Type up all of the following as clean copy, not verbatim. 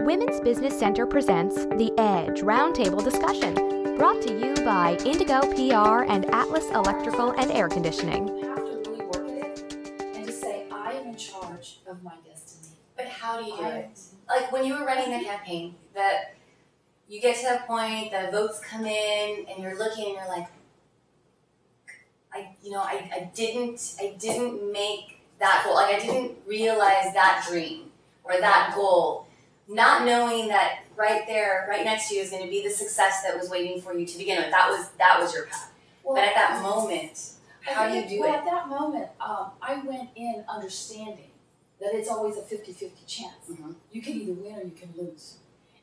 Women's Business Center presents The Edge Roundtable Discussion, brought to you by Indigo PR and Atlas Electrical and Air Conditioning. You have to really work at it and just say, I am in charge of my destiny. But how do you do it? Like when you were running the campaign, that you get to that point, the votes come in, and you're looking and you're like, I didn't make that goal. Like I didn't realize that dream or that goal, not knowing that right there, right next to you is going to be the success that was waiting for you to begin with. That was your path. Well, but at that moment, how do you do it? At that moment, I went in understanding that it's always a 50-50 chance. Mm-hmm. You can either win or you can lose.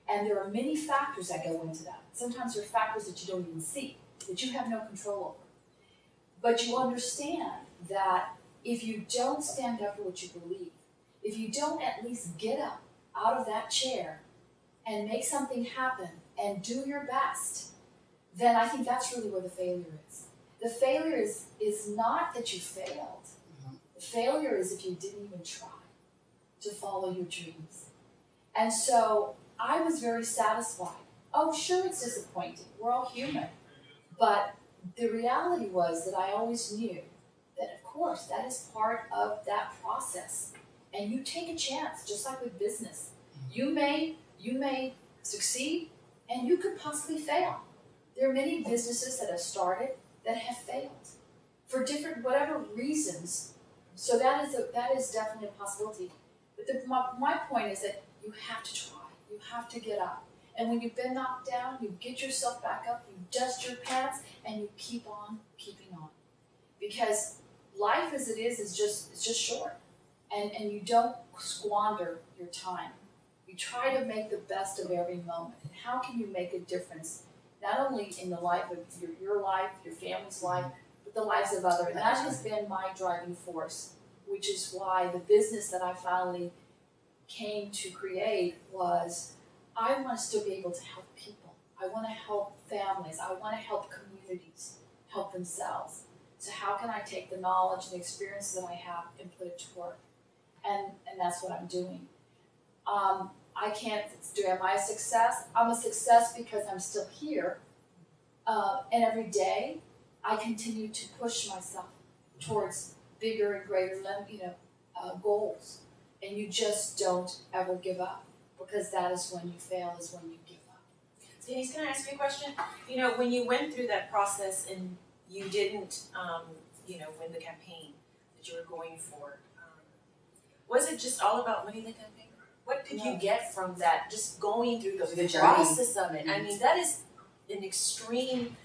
And there are many factors that go into that. Sometimes there are factors that you don't even see, that you have no control over. But you understand that if you don't stand up for what you believe, if you don't at least get up out of that chair and make something happen and do your best, then I think that's really where the failure is. The failure is not that you failed. Mm-hmm. The failure is if you didn't even try to follow your dreams. And so I was very satisfied. Oh, sure, it's disappointing. We're all human. But the reality was that I always knew that, of course, that is part of that process. And you take a chance, just like with business. You may succeed, and you could possibly fail. There are many businesses that have started that have failed for different, whatever reasons. So that is definitely a possibility. But my point is that you have to try. You have to get up. And when you've been knocked down, you get yourself back up, you dust your pants, and you keep on keeping on. Because life as it is just short. And you don't squander your time. You try to make the best of every moment. And how can you make a difference, not only in the life of your life, your family's life, but the lives of others? And that has been my driving force, which is why the business that I finally came to create was, I want to still be able to help people. I want to help families. I want to help communities help themselves. So how can I take the knowledge and the experiences that I have and put it to work? And that's what I'm doing. I can't do, am I a success? I'm a success because I'm still here. And every day I continue to push myself towards bigger and greater goals. And you just don't ever give up, because that is when you fail, is when you give up. Denise, can I ask you a question? You know, when you went through that process and you didn't, win the campaign that you were going for, was it just all about winning the campaign? What could you get from that, just going through the process of it? I mean, that is an extreme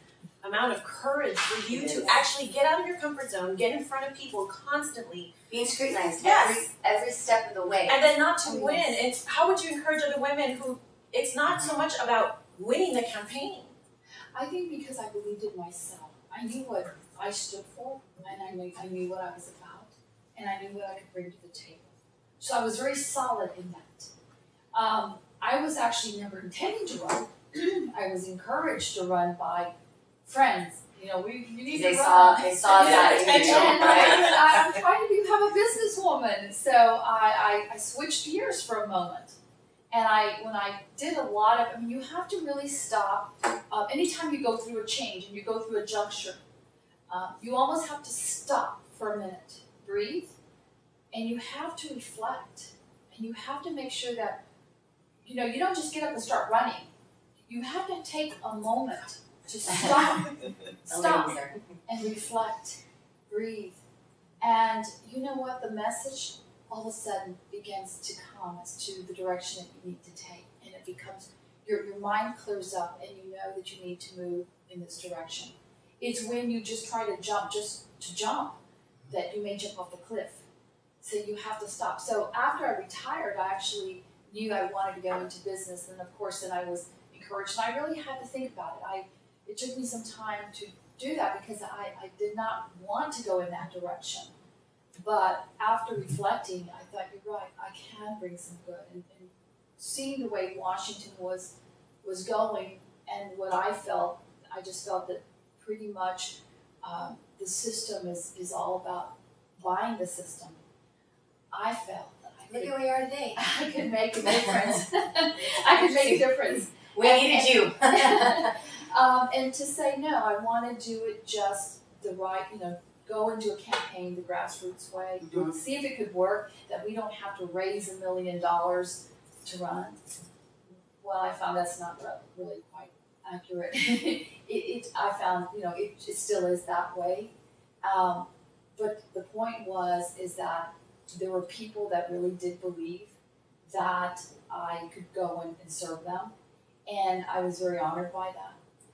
amount of courage for you to actually get out of your comfort zone, get in front of people constantly. Being scrutinized Yes. every step of the way. And then not to win. And how would you encourage other women who, it's not so much about winning the campaign? I think because I believed in myself. I knew what I stood for, and I knew what I was about, and I knew what I could bring to the table. So I was very solid in that. I was actually never intending to run. I was encouraged to run by friends. You know, you need to run. They saw that in you, right? I'm trying to become a businesswoman. So I switched gears for a moment. And when I did a lot of, you have to really stop. Anytime you go through a change and you go through a juncture, you almost have to stop for a minute, breathe, and you have to reflect. And you have to make sure that, you don't just get up and start running. You have to take a moment to stop and reflect, breathe. And you know what? The message all of a sudden begins to come as to the direction that you need to take. And it becomes, your mind clears up and you know that you need to move in this direction. It's when you just try to jump, that you may jump off the cliff. So you have to stop. So after I retired, I actually knew I wanted to go into business. And of course, then I was encouraged. And I really had to think about it. It took me some time to do that because I did not want to go in that direction. But after reflecting, I thought, you're right, I can bring some good. And seeing the way Washington was going and what I felt, I just felt that pretty much the system is all about buying the system. I felt that I Look at where you are today. I could make a difference. I could make a difference. We needed you. And to say no, I want to do it just the right, go and do a campaign the grassroots way, Mhm. see if it could work, that we don't have to raise $1 million to run. Well, I found that's not really quite accurate. I found, it still is that way. But the point is that there were people that really did believe that I could go and serve them, and I was very honored by that.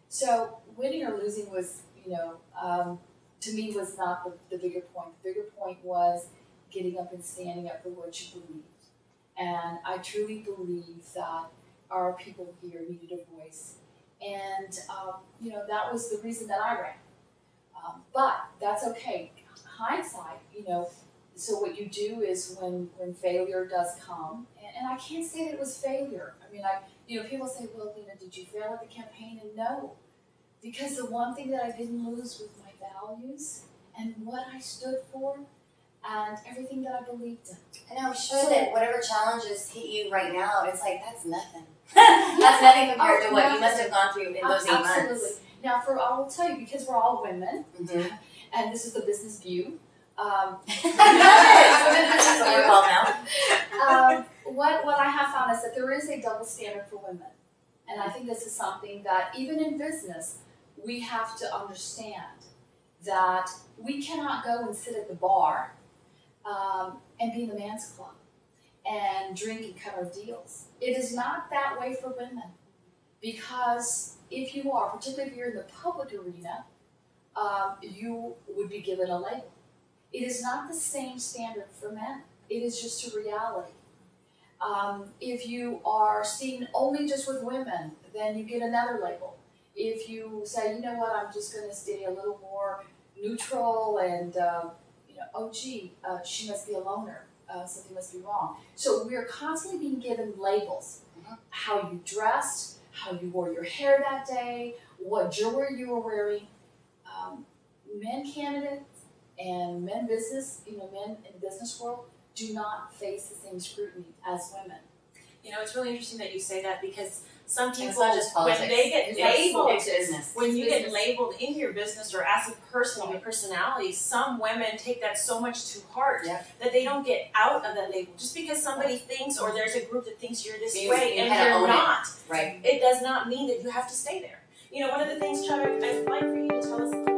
So winning or losing was, to me was not the bigger point. The bigger point was getting up and standing up for what you believed. And I truly believe that our people here needed a voice. And, that was the reason that I ran. But that's okay. Hindsight, so what you do is when failure does come, and I can't say that it was failure. I mean, people say, well, did you fail at the campaign? And no, because the one thing that I didn't lose was my values and what I stood for and everything that I believed in. And I'm sure that whatever challenges hit you right now, it's like, that's nothing. That's nothing compared to what you must have gone through in those 8 months. Absolutely. Now, I will tell you, because we're all women, Mm-hmm. and this is the business view. That's what we're called now. What I have found is that there is a double standard for women. And I think this is something that even in business, we have to understand that we cannot go and sit at the bar and be in the man's club and drink and cut our deals. It is not that way for women. Because if you are, particularly if you're in the public arena, you would be given a label. It is not the same standard for men. It is just a reality. If you are seen only just with women, then you get another label. If you say, you know what, I'm just going to stay a little more neutral and, she must be a loner. Something must be wrong. So we're constantly being given labels. Mhm. How you dressed, how you wore your hair that day, what jewelry you were wearing. Men candidates and men business, men in the business world do not face the same scrutiny as women. It's really interesting that you say that because some people, It's not just politics. when they get It's labeled, it's business. when you business. get labeled in your business or as a person, your personality, some women take that so much to heart Yep. that they don't get out of that label. Just because somebody thinks, or there's a group that thinks you're this way You and kinda you're own it. not, Right. it does not mean that you have to stay there. One of the things, Chuck, I'd like for you to tell us